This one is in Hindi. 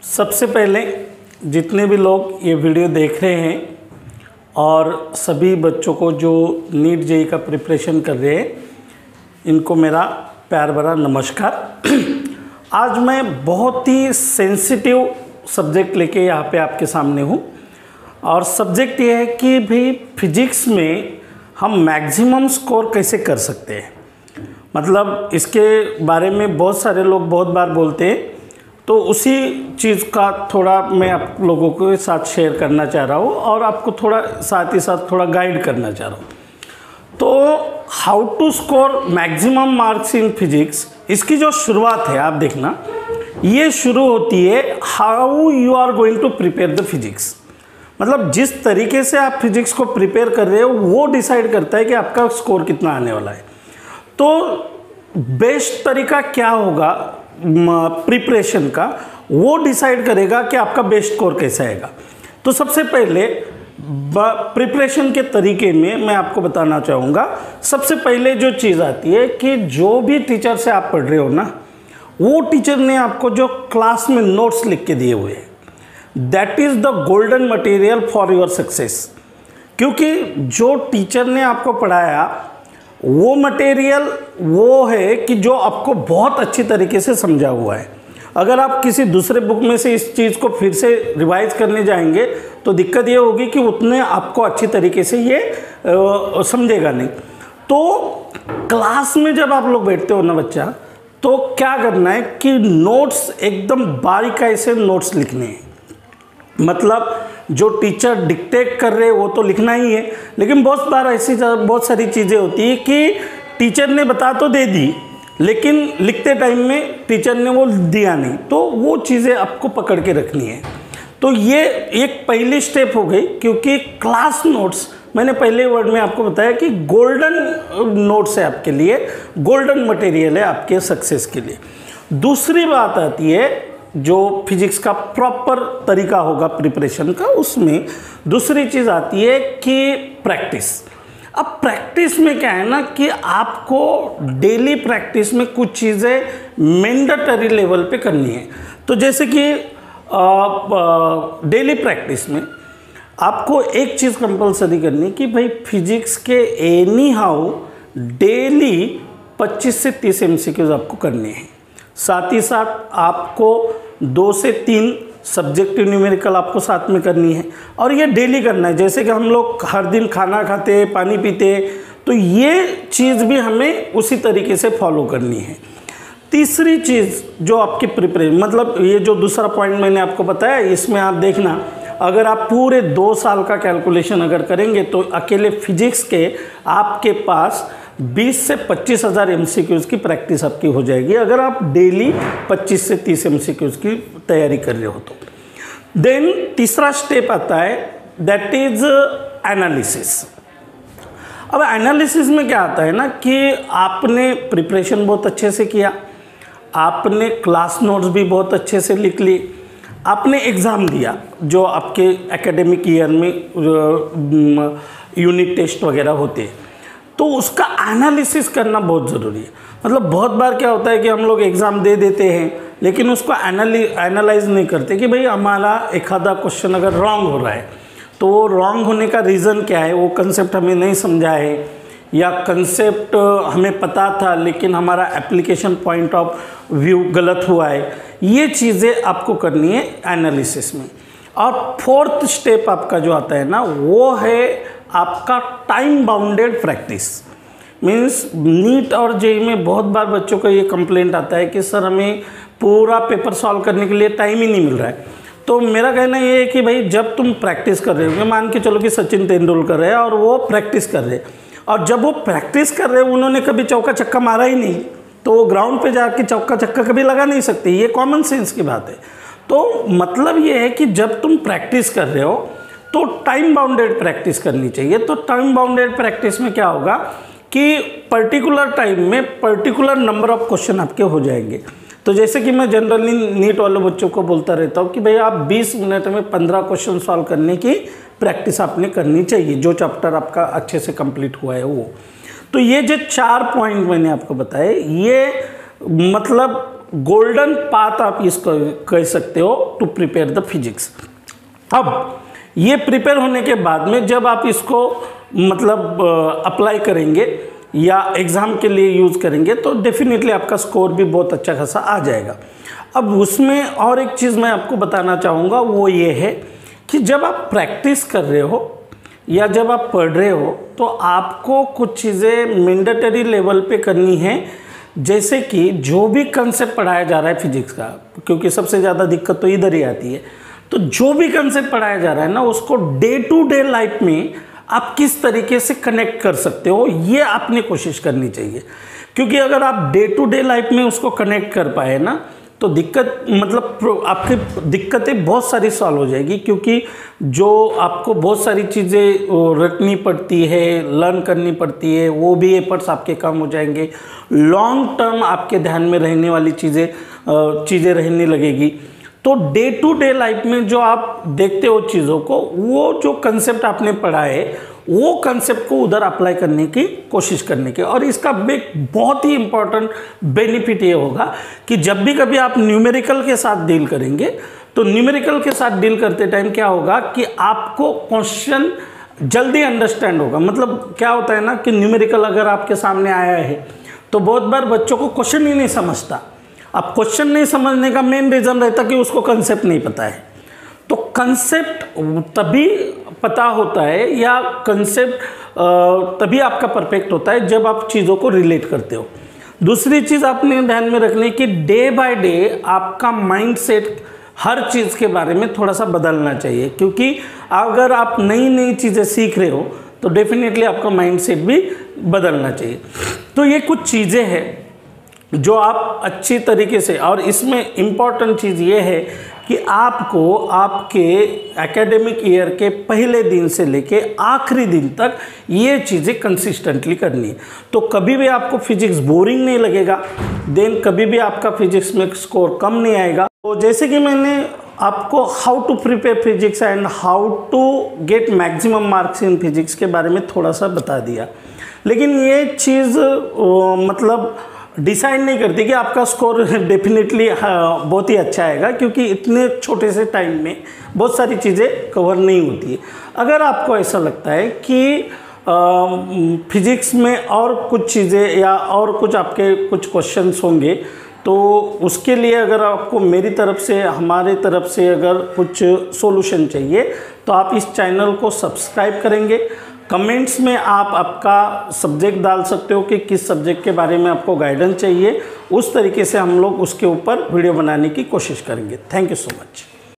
सबसे पहले जितने भी लोग ये वीडियो देख रहे हैं और सभी बच्चों को जो नीट जेईई का प्रिपरेशन कर रहे हैं, इनको मेरा प्यार भरा नमस्कार। आज मैं बहुत ही सेंसिटिव सब्जेक्ट लेके यहाँ पे आपके सामने हूँ और सब्जेक्ट ये है कि भाई फिजिक्स में हम मैक्सिमम स्कोर कैसे कर सकते हैं। मतलब इसके बारे में बहुत सारे लोग बहुत बार बोलते हैं, तो उसी चीज़ का थोड़ा मैं आप लोगों के साथ शेयर करना चाह रहा हूँ और आपको थोड़ा साथ ही साथ थोड़ा गाइड करना चाह रहा हूँ। तो how to score maximum marks in physics, इसकी जो शुरुआत है आप देखना, ये शुरू होती है how you are going to prepare the physics. मतलब जिस तरीके से आप फिजिक्स को प्रिपेयर कर रहे हो वो डिसाइड करता है कि आपका स्कोर कितना आने वाला है। तो बेस्ट तरीका क्या होगा प्रिपरेशन का, वो डिसाइड करेगा कि आपका बेस्ट स्कोर कैसा आएगा। तो सबसे पहले प्रिपरेशन के तरीके में मैं आपको बताना चाहूँगा, सबसे पहले जो चीज़ आती है कि जो भी टीचर से आप पढ़ रहे हो ना, वो टीचर ने आपको जो क्लास में नोट्स लिख के दिए हुए हैं, that is the golden material for your success. क्योंकि जो टीचर ने आपको पढ़ाया वो मटेरियल वो है कि जो आपको बहुत अच्छी तरीके से समझा हुआ है। अगर आप किसी दूसरे बुक में से इस चीज़ को फिर से रिवाइज करने जाएंगे तो दिक्कत ये होगी कि उतने आपको अच्छी तरीके से ये समझेगा नहीं। तो क्लास में जब आप लोग बैठते हो ना बच्चा, तो क्या करना है कि नोट्स एकदम बारीकाई से नोट्स लिखने हैं। मतलब जो टीचर डिक्टेट कर रहे हैं वो तो लिखना ही है, लेकिन बहुत बार ऐसी बहुत सारी चीज़ें होती है कि टीचर ने बता तो दे दी, लेकिन लिखते टाइम में टीचर ने वो दिया नहीं, तो वो चीज़ें आपको पकड़ के रखनी है। तो ये एक पहली स्टेप हो गई, क्योंकि क्लास नोट्स मैंने पहले वर्ड में आपको बताया कि गोल्डन नोट्स है आपके लिए, गोल्डन मटेरियल है आपके सक्सेस के लिए। दूसरी बात आती है जो फिजिक्स का प्रॉपर तरीका होगा प्रिपरेशन का, उसमें दूसरी चीज़ आती है कि प्रैक्टिस। अब प्रैक्टिस में क्या है ना कि आपको डेली प्रैक्टिस में कुछ चीज़ें मैंडेटरी लेवल पे करनी है। तो जैसे कि डेली प्रैक्टिस में आपको एक चीज़ कंपलसरी करनी है कि भाई फिजिक्स के एनी हाउ डेली 25 से 30 MCQs आपको करने हैं। साथ ही साथ आपको 2 से 3 सब्जेक्टिव न्यूमेरिकल आपको साथ में करनी है, और ये डेली करना है। जैसे कि हम लोग हर दिन खाना खाते हैं, पानी पीते हैं, तो ये चीज़ भी हमें उसी तरीके से फॉलो करनी है। तीसरी चीज़ जो आपकी प्रिपरेशन, मतलब ये जो दूसरा पॉइंट मैंने आपको बताया, इसमें आप देखना, अगर आप पूरे 2 साल का कैलकुलेशन अगर करेंगे तो अकेले फिजिक्स के आपके पास 20 से 25 हज़ार MCQs की प्रैक्टिस आपकी हो जाएगी, अगर आप डेली 25 से 30 MCQs की तैयारी कर रहे हो तो। देन तीसरा स्टेप आता है, दैट इज़ एनालिसिस। अब एनालिसिस में क्या आता है ना कि आपने प्रिपरेशन बहुत अच्छे से किया, आपने क्लास नोट्स भी बहुत अच्छे से लिख लिए, आपने एग्ज़ाम दिया जो आपके एकेडमिक ईयर में यूनिट टेस्ट वगैरह होते हैं, तो उसका एनालिसिस करना बहुत ज़रूरी है। मतलब बहुत बार क्या होता है कि हम लोग एग्ज़ाम दे देते हैं लेकिन उसको एनालाइज नहीं करते कि भाई हमारा एक आधा क्वेश्चन अगर रॉन्ग हो रहा है तो वो रॉन्ग होने का रीज़न क्या है, वो कंसेप्ट हमें नहीं समझा है, या कंसेप्ट हमें पता था लेकिन हमारा एप्लीकेशन पॉइंट ऑफ व्यू गलत हुआ है। ये चीज़ें आपको करनी है एनालिसिस में। और फोर्थ स्टेप आपका जो आता है ना, वो है आपका time bounded practice. Means NEET और जेईई में बहुत बार बच्चों का ये कंप्लेंट आता है कि सर हमें पूरा पेपर सॉल्व करने के लिए टाइम ही नहीं मिल रहा है। तो मेरा कहना ये है कि भाई जब तुम प्रैक्टिस कर रहे हो, मान के चलो कि सचिन तेंदुलकर है और वो प्रैक्टिस कर रहे हैं, और जब वो प्रैक्टिस कर रहे हैं उन्होंने कभी चौका छक्का मारा ही नहीं, तो वो ग्राउंड पे जाके चौका छक्का कभी लगा नहीं सकते। ये कॉमन सेंस की बात है। तो मतलब ये है कि जब तुम प्रैक्टिस कर रहे हो तो टाइम बाउंडेड प्रैक्टिस करनी चाहिए। तो टाइम बाउंडेड प्रैक्टिस में क्या होगा कि पर्टिकुलर टाइम में पर्टिकुलर नंबर ऑफ क्वेश्चन आपके हो जाएंगे। तो जैसे कि मैं जनरली नीट वाले बच्चों को बोलता रहता हूँ कि भाई आप 20 मिनट में 15 क्वेश्चन सॉल्व करने की प्रैक्टिस आपने करनी चाहिए, जो चैप्टर आपका अच्छे से कंप्लीट हुआ है वो। तो ये जो 4 पॉइंट मैंने आपको बताए, ये मतलब गोल्डन पाथ आप इसको कह सकते हो टू प्रिपेयर द फिजिक्स। अब ये प्रिपेयर होने के बाद में जब आप इसको मतलब अप्लाई करेंगे या एग्ज़ाम के लिए यूज़ करेंगे तो डेफिनेटली आपका स्कोर भी बहुत अच्छा खासा आ जाएगा। अब उसमें और एक चीज़ मैं आपको बताना चाहूँगा, वो ये है कि जब आप प्रैक्टिस कर रहे हो या जब आप पढ़ रहे हो तो आपको कुछ चीज़ें मैंडेटरी लेवल पे करनी है। जैसे कि जो भी कंसेप्ट पढ़ाया जा रहा है फिजिक्स का, क्योंकि सबसे ज़्यादा दिक्कत तो इधर ही आती है, तो जो भी कंसेप्ट पढ़ाया जा रहा है ना, उसको डे टू डे लाइफ में आप किस तरीके से कनेक्ट कर सकते हो, ये आपने कोशिश करनी चाहिए। क्योंकि अगर आप डे टू डे लाइफ में उसको कनेक्ट कर पाए ना, तो दिक्कत मतलब आपकी दिक्कतें बहुत सारी सॉल्व हो जाएगी। क्योंकि जो आपको बहुत सारी चीज़ें रटनी पड़ती है, लर्न करनी पड़ती है, वो भी एफर्ट्स आपके कम हो जाएंगे। लॉन्ग टर्म आपके ध्यान में रहने वाली चीज़ें रहने लगेगी। तो डे टू डे लाइफ में जो आप देखते हो चीज़ों को, वो जो कंसेप्ट आपने पढ़ा है वो कंसेप्ट को उधर अप्लाई करने की कोशिश करने के। और इसका एक बहुत ही इम्पोर्टेंट बेनिफिट ये होगा कि जब भी कभी आप न्यूमेरिकल के साथ डील करेंगे तो न्यूमेरिकल के साथ डील करते टाइम क्या होगा कि आपको क्वेश्चन जल्दी अंडरस्टैंड होगा। मतलब क्या होता है ना कि न्यूमेरिकल अगर आपके सामने आया है तो बहुत बार बच्चों को क्वेश्चन ही नहीं समझता। अब क्वेश्चन नहीं समझने का मेन रीज़न रहता कि उसको कंसेप्ट नहीं पता है। तो कंसेप्ट तभी पता होता है या कंसेप्ट तभी आपका परफेक्ट होता है जब आप चीज़ों को रिलेट करते हो। दूसरी चीज़ आपने ध्यान में रखनी कि डे बाय डे आपका माइंडसेट हर चीज़ के बारे में थोड़ा सा बदलना चाहिए। क्योंकि अगर आप नई नई चीज़ें सीख रहे हो तो डेफिनेटली आपका माइंडसेट भी बदलना चाहिए। तो ये कुछ चीज़ें हैं जो आप अच्छी तरीके से, और इसमें इम्पॉर्टेंट चीज़ ये है कि आपको आपके एकेडमिक ईयर के पहले दिन से लेके आखिरी दिन तक ये चीज़ें कंसिस्टेंटली करनी है। तो कभी भी आपको फिजिक्स बोरिंग नहीं लगेगा, देन कभी भी आपका फिजिक्स में स्कोर कम नहीं आएगा। तो जैसे कि मैंने आपको how to prepare physics and how to get maximum marks in physics के बारे में थोड़ा सा बता दिया, लेकिन ये चीज़ मतलब डिसाइड नहीं करती कि आपका स्कोर डेफिनेटली बहुत ही अच्छा आएगा। क्योंकि इतने छोटे से टाइम में बहुत सारी चीज़ें कवर नहीं होती है। अगर आपको ऐसा लगता है कि फिजिक्स में और कुछ चीज़ें या और कुछ आपके कुछ क्वेश्चंस होंगे, तो उसके लिए अगर आपको मेरी तरफ से, हमारे तरफ से अगर कुछ सॉल्यूशन चाहिए तो आप इस चैनल को सब्सक्राइब करेंगे। कमेंट्स में आप आपका सब्जेक्ट डाल सकते हो कि किस सब्जेक्ट के बारे में आपको गाइडेंस चाहिए। उस तरीके से हम लोग उसके ऊपर वीडियो बनाने की कोशिश करेंगे। Thank you so much.